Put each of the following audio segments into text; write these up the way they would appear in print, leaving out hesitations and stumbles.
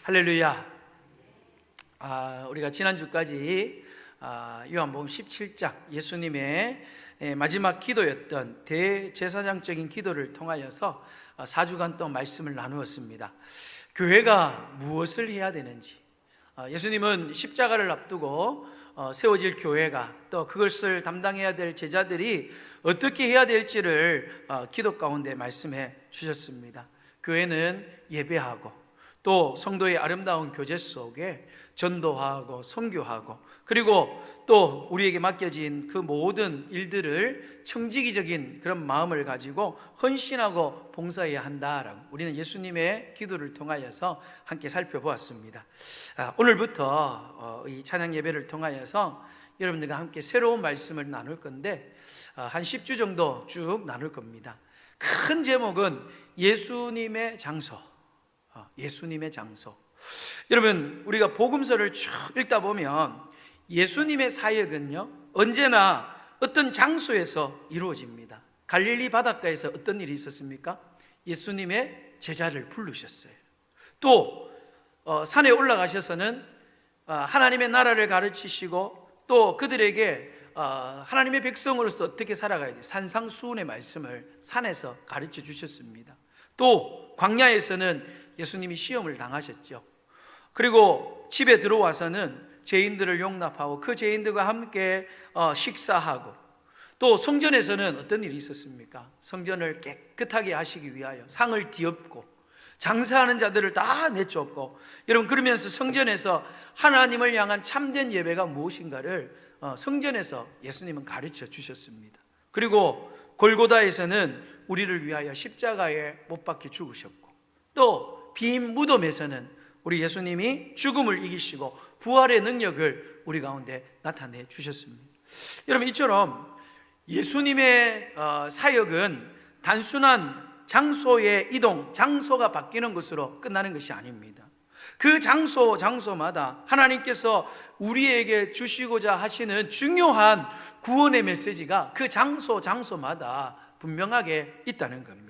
할렐루야. 우리가 지난주까지 요한복음 17장 예수님의 마지막 기도였던 대제사장적인 기도를 통하여서 4주간 동안 말씀을 나누었습니다. 교회가 무엇을 해야 되는지, 예수님은 십자가를 앞두고 세워질 교회가, 또 그것을 담당해야 될 제자들이 어떻게 해야 될지를 기도 가운데 말씀해 주셨습니다. 교회는 예배하고, 또 성도의 아름다운 교제 속에 전도하고 선교하고, 그리고 또 우리에게 맡겨진 그 모든 일들을 청지기적인 그런 마음을 가지고 헌신하고 봉사해야 한다라고 우리는 예수님의 기도를 통하여서 함께 살펴보았습니다. 오늘부터 이 찬양 예배를 통하여서 여러분들과 함께 새로운 말씀을 나눌 건데, 한 10주 정도 쭉 나눌 겁니다. 큰 제목은 예수님의 장소. 예수님의 장소. 여러분, 우리가 복음서를 쭉 읽다 보면 예수님의 사역은요, 언제나 어떤 장소에서 이루어집니다. 갈릴리 바닷가에서 어떤 일이 있었습니까? 예수님의 제자를 부르셨어요. 또 산에 올라가셔서는 하나님의 나라를 가르치시고, 또 그들에게 하나님의 백성으로서 어떻게 살아가야 돼, 산상수훈의 말씀을 산에서 가르쳐 주셨습니다. 또 광야에서는 예수님이 시험을 당하셨죠. 그리고 집에 들어와서는 죄인들을 용납하고 그 죄인들과 함께 식사하고, 또 성전에서는 어떤 일이 있었습니까? 성전을 깨끗하게 하시기 위하여 상을 뒤엎고 장사하는 자들을 다 내쫓고, 여러분, 그러면서 성전에서 하나님을 향한 참된 예배가 무엇인가를 성전에서 예수님은 가르쳐 주셨습니다. 그리고 골고다에서는 우리를 위하여 십자가에 못 박혀 죽으셨고, 또 빈 무덤에서는 우리 예수님이 죽음을 이기시고 부활의 능력을 우리 가운데 나타내 주셨습니다. 여러분, 이처럼 예수님의 사역은 단순한 장소의 이동, 장소가 바뀌는 것으로 끝나는 것이 아닙니다. 그 장소마다 하나님께서 우리에게 주시고자 하시는 중요한 구원의 메시지가 그 장소마다 분명하게 있다는 겁니다.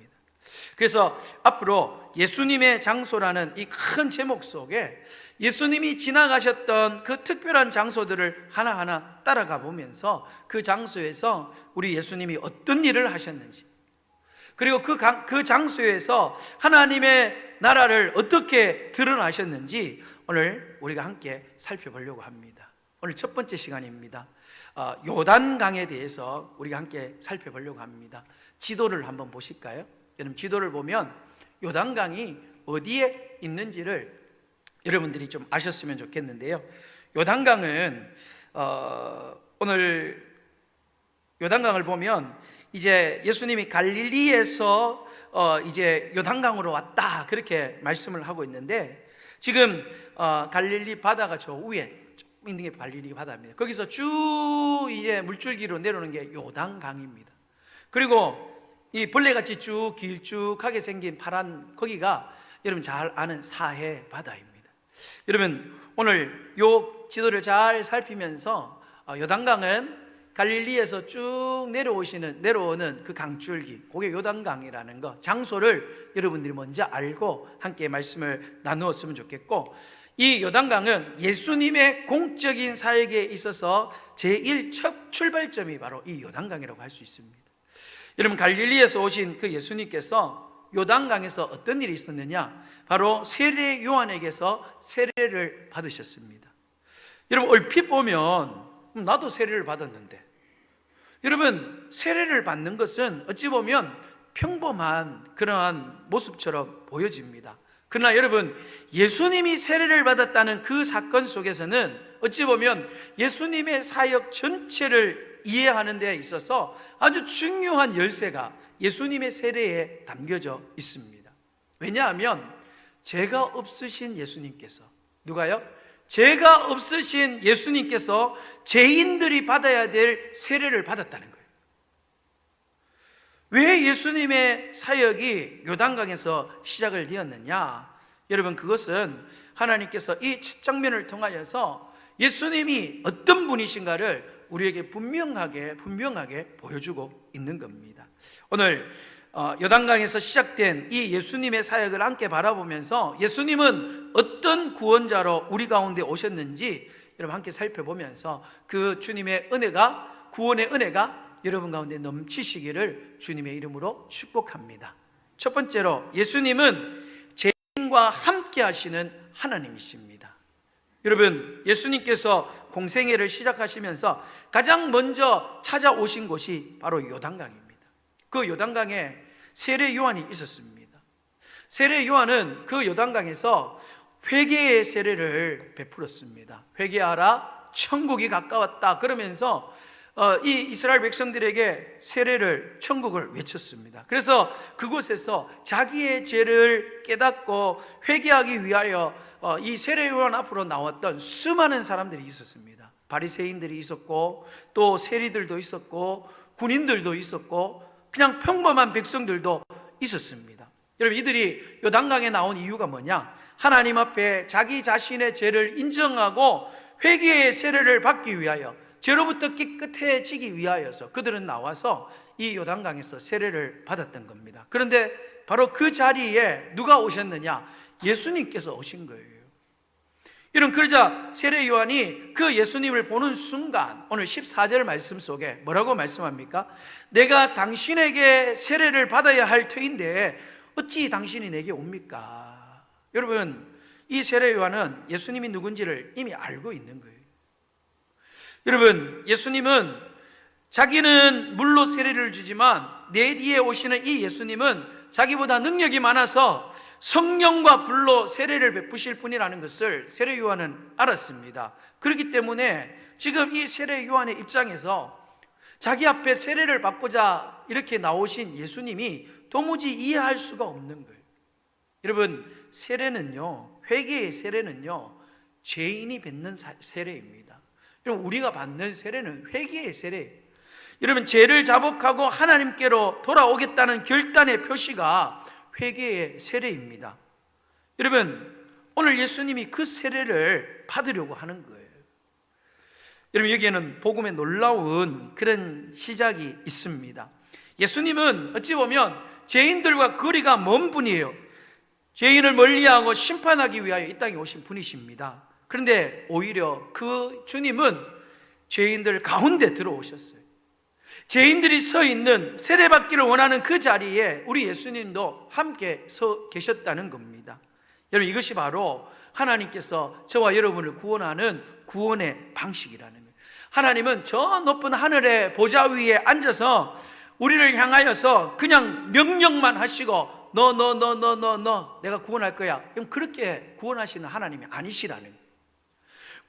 그래서 앞으로 예수님의 장소라는 이 큰 제목 속에 예수님이 지나가셨던 그 특별한 장소들을 하나하나 따라가 보면서 그 장소에서 우리 예수님이 어떤 일을 하셨는지, 그리고 그 장소에서 하나님의 나라를 어떻게 드러나셨는지 오늘 우리가 함께 살펴보려고 합니다. 오늘 첫 번째 시간입니다. 요단강에 대해서 우리가 함께 살펴보려고 합니다. 지도를 한번 보실까요? 여러분, 지도를 보면 요단강이 어디에 있는지를 여러분들이 좀 아셨으면 좋겠는데요. 요단강은 오늘 요단강을 보면 이제 예수님이 갈릴리에서 이제 요단강으로 왔다, 그렇게 말씀을 하고 있는데, 지금 갈릴리 바다가 저 위에 있는 게 갈릴리 바다입니다. 거기서 쭉 이제 물줄기로 내려오는 게 요단강입니다. 그리고 이 벌레같이 쭉 길쭉하게 생긴 파란, 거기가 여러분 잘 아는 사해 바다입니다. 여러분, 오늘 요 지도를 잘 살피면서 요단강은 갈릴리에서 쭉 내려오는 그 강줄기, 그게 요단강이라는 거, 장소를 여러분들이 먼저 알고 함께 말씀을 나누었으면 좋겠고, 이 요단강은 예수님의 공적인 사역에 있어서 제일 첫 출발점이 바로 이 요단강이라고 할 수 있습니다. 여러분, 갈릴리에서 오신 그 예수님께서 요단강에서 어떤 일이 있었느냐? 바로 세례 요한에게서 세례를 받으셨습니다. 여러분, 얼핏 보면 나도 세례를 받았는데, 여러분, 세례를 받는 것은 어찌 보면 평범한 그러한 모습처럼 보여집니다. 그러나 여러분, 예수님이 세례를 받았다는 그 사건 속에서는 어찌 보면 예수님의 사역 전체를 이해하는 데 있어서 아주 중요한 열쇠가 예수님의 세례에 담겨져 있습니다. 왜냐하면 죄가 없으신 예수님께서, 누가요? 죄가 없으신 예수님께서 죄인들이 받아야 될 세례를 받았다는 거예요. 왜 예수님의 사역이 요단강에서 시작을 되었느냐? 여러분, 그것은 하나님께서 이 첫 장면을 통하여서 예수님이 어떤 분이신가를 우리에게 분명하게 보여주고 있는 겁니다. 오늘 요단강에서 시작된 이 예수님의 사역을 함께 바라보면서 예수님은 어떤 구원자로 우리 가운데 오셨는지 여러분 함께 살펴보면서 그 주님의 은혜가, 구원의 은혜가 여러분 가운데 넘치시기를 주님의 이름으로 축복합니다. 첫 번째로, 예수님은 죄인과 함께 하시는 하나님이십니다. 여러분, 예수님께서 공생애를 시작하시면서 가장 먼저 찾아오신 곳이 바로 요단강입니다. 그 요단강에 세례 요한이 있었습니다. 세례 요한은 그 요단강에서 회개의 세례를 베풀었습니다. 회개하라, 천국이 가까웠다 그러면서 이 이스라엘 백성들에게 세례를, 천국을 외쳤습니다. 그래서 그곳에서 자기의 죄를 깨닫고 회개하기 위하여 이 세례 요한 앞으로 나왔던 수많은 사람들이 있었습니다. 바리새인들이 있었고, 또 세리들도 있었고, 군인들도 있었고, 그냥 평범한 백성들도 있었습니다. 여러분, 이들이 요단강에 나온 이유가 뭐냐? 하나님 앞에 자기 자신의 죄를 인정하고 회개의 세례를 받기 위하여, 죄로부터 깨끗해지기 위하여서 그들은 나와서 이 요단강에서 세례를 받았던 겁니다. 그런데 바로 그 자리에 누가 오셨느냐? 예수님께서 오신 거예요. 그러자 세례 요한이 그 예수님을 보는 순간, 오늘 14절 말씀 속에 뭐라고 말씀합니까? 내가 당신에게 세례를 받아야 할 터인데 어찌 당신이 내게 옵니까? 여러분, 이 세례 요한은 예수님이 누군지를 이미 알고 있는 거예요. 여러분, 예수님은 자기는 물로 세례를 주지만 내 뒤에 오시는 이 예수님은 자기보다 능력이 많아서 성령과 불로 세례를 베푸실 분이라는 것을 세례 요한은 알았습니다. 그렇기 때문에 지금 이 세례 요한의 입장에서 자기 앞에 세례를 받고자 이렇게 나오신 예수님이 도무지 이해할 수가 없는 거예요. 여러분, 세례는요, 회개의 세례는요, 죄인이 받는 세례입니다. 여러분, 우리가 받는 세례는 회개의 세례예요. 여러분, 죄를 자복하고 하나님께로 돌아오겠다는 결단의 표시가 회개의 세례입니다. 여러분, 오늘 예수님이 그 세례를 받으려고 하는 거예요. 여러분, 여기에는 복음의 놀라운 그런 시작이 있습니다. 예수님은 어찌 보면 죄인들과 거리가 먼 분이에요. 죄인을 멀리하고 심판하기 위하여 이 땅에 오신 분이십니다. 그런데 오히려 그 주님은 죄인들 가운데 들어오셨어요. 죄인들이 서 있는, 세례받기를 원하는 그 자리에 우리 예수님도 함께 서 계셨다는 겁니다. 여러분, 이것이 바로 하나님께서 저와 여러분을 구원하는 구원의 방식이라는 거예요. 하나님은 저 높은 하늘의 보좌 위에 앉아서 우리를 향하여서 그냥 명령만 하시고 너 내가 구원할 거야, 그럼 그렇게 구원하시는 하나님이 아니시라는 거예요.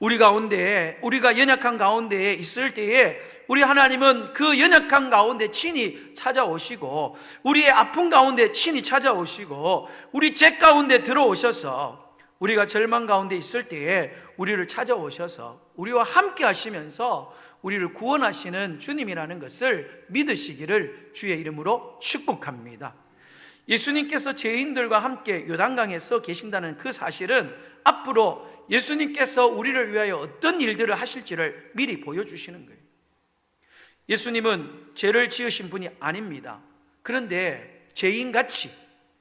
우리 가운데, 우리가 연약한 가운데에 있을 때에 우리 하나님은 그 연약한 가운데 친히 찾아오시고, 우리의 아픈 가운데 친히 찾아오시고, 우리 죄 가운데 들어오셔서 우리가 절망 가운데 있을 때에 우리를 찾아오셔서 우리와 함께 하시면서 우리를 구원하시는 주님이라는 것을 믿으시기를 주의 이름으로 축복합니다. 예수님께서 죄인들과 함께 요단강에 서 계신다는 그 사실은 앞으로 예수님께서 우리를 위하여 어떤 일들을 하실지를 미리 보여주시는 거예요. 예수님은 죄를 지으신 분이 아닙니다. 그런데 죄인같이,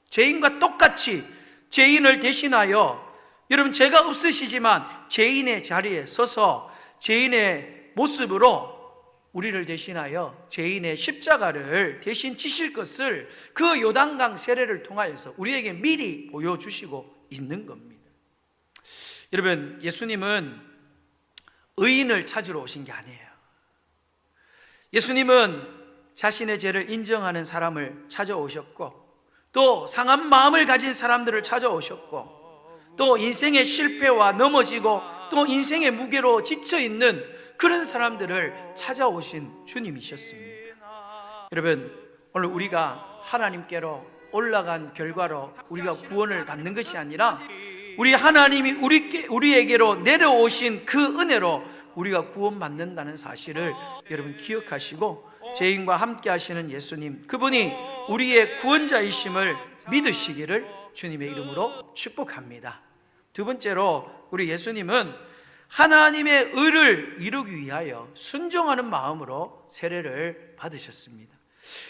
죄인과 똑같이 죄인을 대신하여, 여러분, 죄가 없으시지만 죄인의 자리에 서서 죄인의 모습으로 우리를 대신하여 죄인의 십자가를 대신 지실 것을 그 요단강 세례를 통하여서 우리에게 미리 보여주시고 있는 겁니다. 여러분, 예수님은 의인을 찾으러 오신 게 아니에요. 예수님은 자신의 죄를 인정하는 사람을 찾아오셨고, 또 상한 마음을 가진 사람들을 찾아오셨고, 또 인생의 실패와 넘어지고 또 인생의 무게로 지쳐있는 그런 사람들을 찾아오신 주님이셨습니다. 여러분, 오늘 우리가 하나님께로 올라간 결과로 우리가 구원을 받는 것이 아니라 우리 하나님이 우리에게로 내려오신 그 은혜로 우리가 구원받는다는 사실을 여러분 기억하시고, 죄인과 함께 하시는 예수님, 그분이 우리의 구원자이심을 믿으시기를 주님의 이름으로 축복합니다. 두 번째로, 우리 예수님은 하나님의 의를 이루기 위하여 순종하는 마음으로 세례를 받으셨습니다.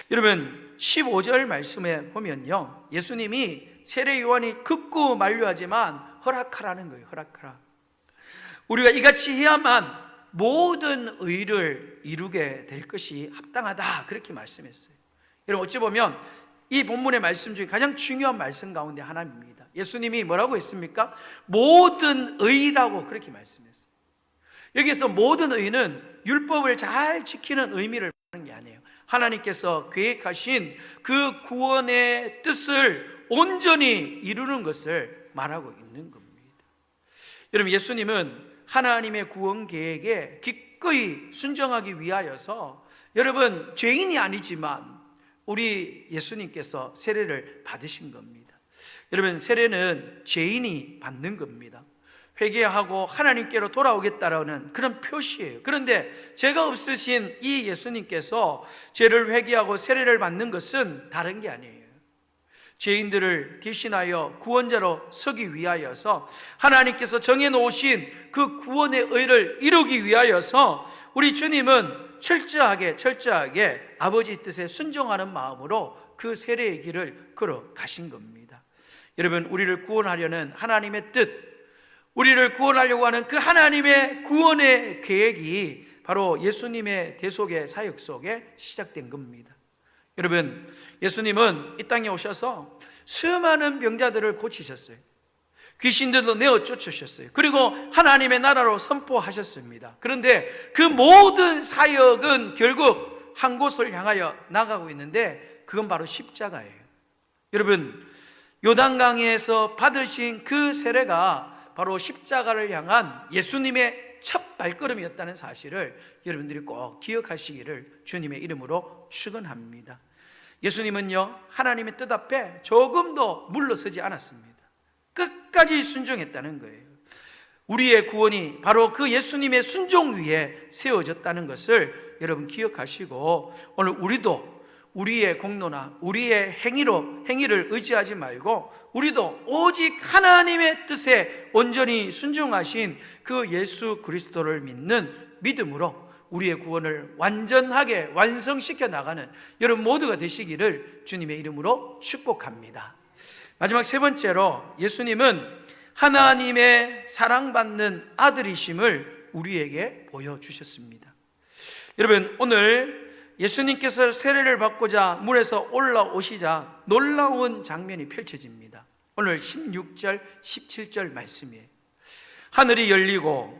여러분 15절 말씀에 보면요, 예수님이 세례 요한이 극구 만류하지만 허락하라는 거예요. 허락하라. 우리가 이같이 해야만 모든 의를 이루게 될 것이 합당하다, 그렇게 말씀했어요. 여러분 어찌 보면 이 본문의 말씀 중에 가장 중요한 말씀 가운데 하나입니다. 예수님이 뭐라고 했습니까? 모든 의라고 그렇게 말씀했어요. 여기서 모든 의는 율법을 잘 지키는 의미를 말하는 게 아니에요. 하나님께서 계획하신 그 구원의 뜻을 온전히 이루는 것을 말하고 있는 겁니다. 여러분 예수님은 하나님의 구원 계획에 기꺼이 순종하기 위하여서, 여러분 죄인이 아니지만 우리 예수님께서 세례를 받으신 겁니다. 여러분 세례는 죄인이 받는 겁니다. 회개하고 하나님께로 돌아오겠다라는 그런 표시예요. 그런데 죄가 없으신 이 예수님께서 죄를 회개하고 세례를 받는 것은 다른 게 아니에요. 죄인들을 대신하여 구원자로 서기 위하여서 하나님께서 정해놓으신 그 구원의 의를 이루기 위하여서 우리 주님은 철저하게 아버지 뜻에 순종하는 마음으로 그 세례의 길을 걸어가신 겁니다. 여러분 우리를 구원하려는 하나님의 뜻, 우리를 구원하려고 하는 그 하나님의 구원의 계획이 바로 예수님의 대속의 사역 속에 시작된 겁니다. 여러분 예수님은 이 땅에 오셔서 수많은 병자들을 고치셨어요. 귀신들도 내어 쫓으셨어요. 그리고 하나님의 나라로 선포하셨습니다. 그런데 그 모든 사역은 결국 한 곳을 향하여 나가고 있는데 그건 바로 십자가예요. 여러분 요단강에서 받으신 그 세례가 바로 십자가를 향한 예수님의 첫 발걸음이었다는 사실을 여러분들이 꼭 기억하시기를 주님의 이름으로 축원합니다. 예수님은요 하나님의 뜻 앞에 조금도 물러서지 않았습니다. 끝까지 순종했다는 거예요. 우리의 구원이 바로 그 예수님의 순종 위에 세워졌다는 것을 여러분 기억하시고, 오늘 우리도 우리의 공로나 우리의 행위를 의지하지 말고 우리도 오직 하나님의 뜻에 온전히 순종하신 그 예수 그리스도를 믿는 믿음으로 우리의 구원을 완전하게 완성시켜 나가는 여러분 모두가 되시기를 주님의 이름으로 축복합니다. 마지막 세 번째로 예수님은 하나님의 사랑받는 아들이심을 우리에게 보여주셨습니다. 여러분 오늘 예수님께서 세례를 받고자 물에서 올라오시자 놀라운 장면이 펼쳐집니다. 오늘 16절 17절 말씀이에요. 하늘이 열리고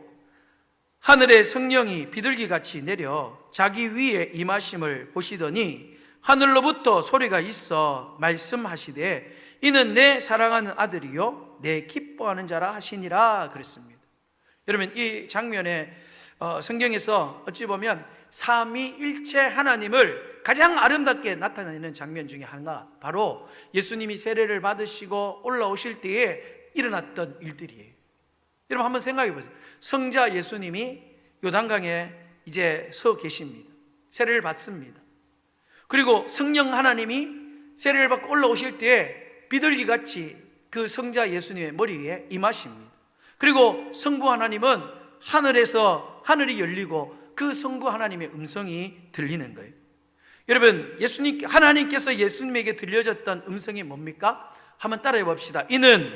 하늘의 성령이 비둘기같이 내려 자기 위에 임하심을 보시더니 하늘로부터 소리가 있어 말씀하시되 이는 내 사랑하는 아들이요 내 기뻐하는 자라 하시니라 그랬습니다. 여러분 이 장면에 성경에서 어찌 보면 삼위일체 하나님을 가장 아름답게 나타내는 장면 중에 하나가 바로 예수님이 세례를 받으시고 올라오실 때에 일어났던 일들이에요. 여러분 한번 생각해 보세요. 성자 예수님이 요단강에 이제 서 계십니다. 세례를 받습니다. 그리고 성령 하나님이 세례를 받고 올라오실 때에 비둘기같이 그 성자 예수님의 머리 위에 임하십니다. 그리고 성부 하나님은 하늘에서 하늘이 열리고 그 성부 하나님의 음성이 들리는 거예요. 여러분 하나님께서 예수님에게 들려줬던 음성이 뭡니까? 한번 따라해 봅시다. 이는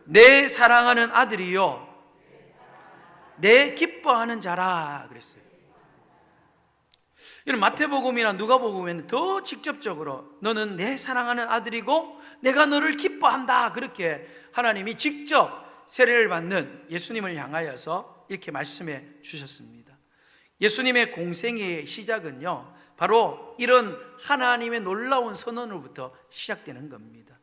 내 사랑하는 아들이요 내 기뻐하는 자라 그랬어요. 이런 마태복음이나 누가복음에는 더 직접적으로 너는 내 사랑하는 아들이고 내가 너를 기뻐한다, 그렇게 하나님이 직접 세례를 받는 예수님을 향하여서 이렇게 말씀해 주셨습니다. 예수님의 공생의 시작은요 바로 이런 하나님의 놀라운 선언으로부터 시작되는 겁니다.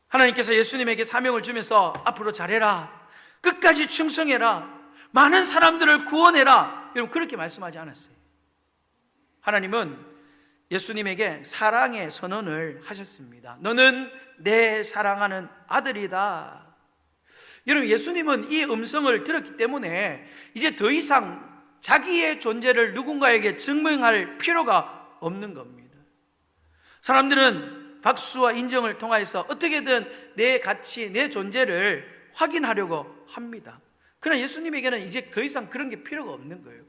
하나님께서 예수님에게 사명을 주면서 앞으로 잘해라, 끝까지 충성해라, 많은 사람들을 구원해라, 여러분 그렇게 말씀하지 않았어요. 하나님은 예수님에게 사랑의 선언을 하셨습니다. 너는 내 사랑하는 아들이다. 여러분 예수님은 이 음성을 들었기 때문에 이제 더 이상 자기의 존재를 누군가에게 증명할 필요가 없는 겁니다. 사람들은 박수와 인정을 통해서 어떻게든 내 가치, 내 존재를 확인하려고 합니다. 그러나 예수님에게는 이제 더 이상 그런 게 필요가 없는 거예요.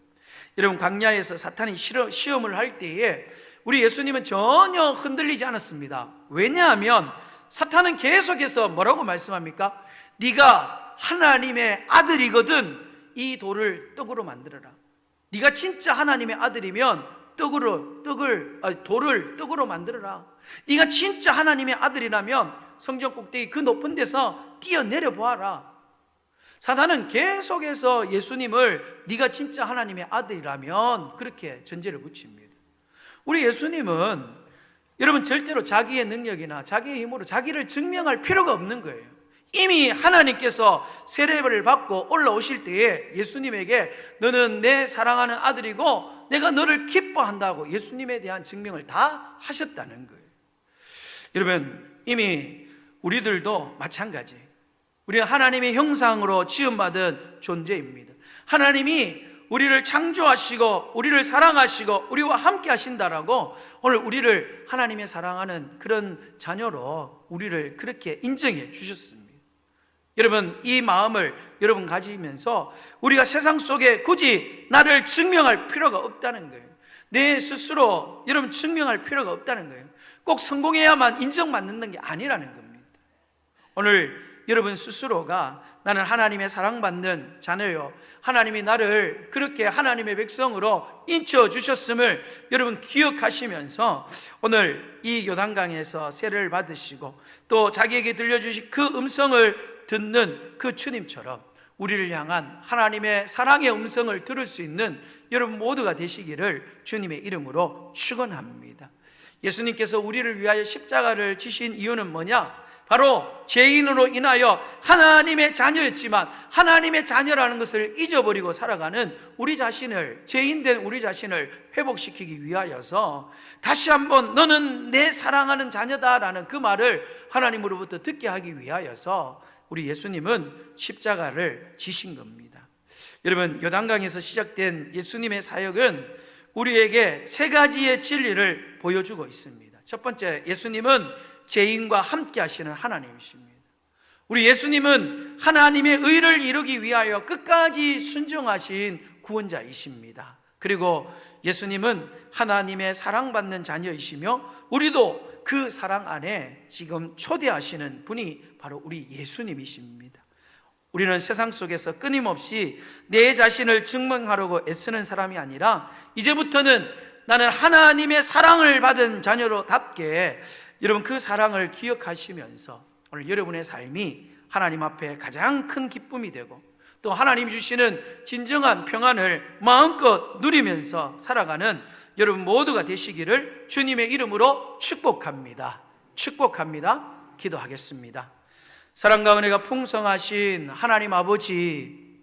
여러분 광야에서 사탄이 시험을 할 때에 우리 예수님은 전혀 흔들리지 않았습니다. 왜냐하면 사탄은 계속해서 뭐라고 말씀합니까? 네가 하나님의 아들이거든 이 돌을 떡으로 만들어라. 네가 진짜 하나님의 아들이면 돌을 떡으로 만들어라. 네가 진짜 하나님의 아들이라면 성전 꼭대기 그 높은 데서 뛰어내려 보아라. 사단은 계속해서 예수님을 네가 진짜 하나님의 아들이라면 그렇게 전제를 붙입니다. 우리 예수님은 여러분 절대로 자기의 능력이나 자기의 힘으로 자기를 증명할 필요가 없는 거예요. 이미 하나님께서 세례를 받고 올라오실 때에 예수님에게 너는 내 사랑하는 아들이고 내가 너를 기뻐한다고 예수님에 대한 증명을 다 하셨다는 거예요. 여러분, 이미 우리들도 마찬가지. 우리는 하나님의 형상으로 지음받은 존재입니다. 하나님이 우리를 창조하시고 우리를 사랑하시고 우리와 함께 하신다라고 오늘 우리를 하나님의 사랑하는 그런 자녀로 우리를 그렇게 인정해 주셨습니다. 여러분, 이 마음을 여러분 가지면서 우리가 세상 속에 굳이 나를 증명할 필요가 없다는 거예요. 내 스스로 여러분 증명할 필요가 없다는 거예요. 꼭 성공해야만 인정받는 게 아니라는 겁니다. 오늘 여러분 스스로가 나는 하나님의 사랑받는 자녀요, 하나님이 나를 그렇게 하나님의 백성으로 인쳐주셨음을 여러분 기억하시면서 오늘 이 요단강에서 세례를 받으시고 또 자기에게 들려주신 그 음성을 듣는 그 주님처럼 우리를 향한 하나님의 사랑의 음성을 들을 수 있는 여러분 모두가 되시기를 주님의 이름으로 축원합니다. 예수님께서 우리를 위하여 십자가를 지신 이유는 뭐냐? 바로 죄인으로 인하여 하나님의 자녀였지만 하나님의 자녀라는 것을 잊어버리고 살아가는 우리 자신을, 죄인된 우리 자신을 회복시키기 위하여서 다시 한번 너는 내 사랑하는 자녀다라는 그 말을 하나님으로부터 듣게 하기 위하여서 우리 예수님은 십자가를 지신 겁니다. 여러분, 요단강에서 시작된 예수님의 사역은 우리에게 세 가지의 진리를 보여주고 있습니다. 첫 번째, 예수님은 죄인과 함께 하시는 하나님이십니다. 우리 예수님은 하나님의 의를 이루기 위하여 끝까지 순종하신 구원자이십니다. 그리고 예수님은 하나님의 사랑받는 자녀이시며 우리도 그 사랑 안에 지금 초대하시는 분이 바로 우리 예수님이십니다. 우리는 세상 속에서 끊임없이 내 자신을 증명하려고 애쓰는 사람이 아니라 이제부터는 나는 하나님의 사랑을 받은 자녀로답게 여러분 그 사랑을 기억하시면서 오늘 여러분의 삶이 하나님 앞에 가장 큰 기쁨이 되고 또 하나님 주시는 진정한 평안을 마음껏 누리면서 살아가는 여러분 모두가 되시기를 주님의 이름으로 축복합니다. 축복합니다. 기도하겠습니다. 사랑과 은혜가 풍성하신 하나님 아버지,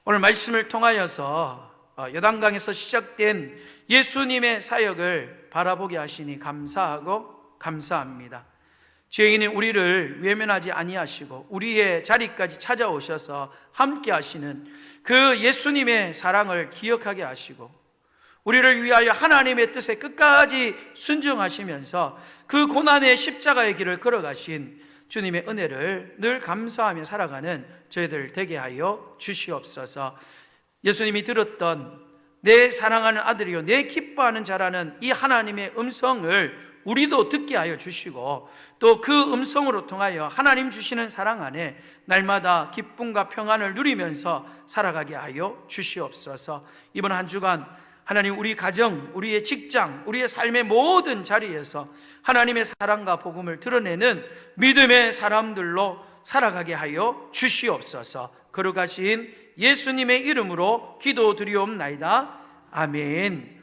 오늘 말씀을 통하여서 요단강에서 시작된 예수님의 사역을 바라보게 하시니 감사하고 감사합니다. 죄인인 우리를 외면하지 아니하시고 우리의 자리까지 찾아오셔서 함께 하시는 그 예수님의 사랑을 기억하게 하시고 우리를 위하여 하나님의 뜻에 끝까지 순종하시면서 그 고난의 십자가의 길을 걸어가신 주님의 은혜를 늘 감사하며 살아가는 저희들 되게 하여 주시옵소서. 예수님이 들었던 내 사랑하는 아들이요 내 기뻐하는 자라는 이 하나님의 음성을 우리도 듣게 하여 주시고 또 그 음성으로 통하여 하나님 주시는 사랑 안에 날마다 기쁨과 평안을 누리면서 살아가게 하여 주시옵소서. 이번 한 주간 하나님 우리 가정, 우리의 직장, 우리의 삶의 모든 자리에서 하나님의 사랑과 복음을 드러내는 믿음의 사람들로 살아가게 하여 주시옵소서. 거룩하신 예수님의 이름으로 기도드리옵나이다. 아멘.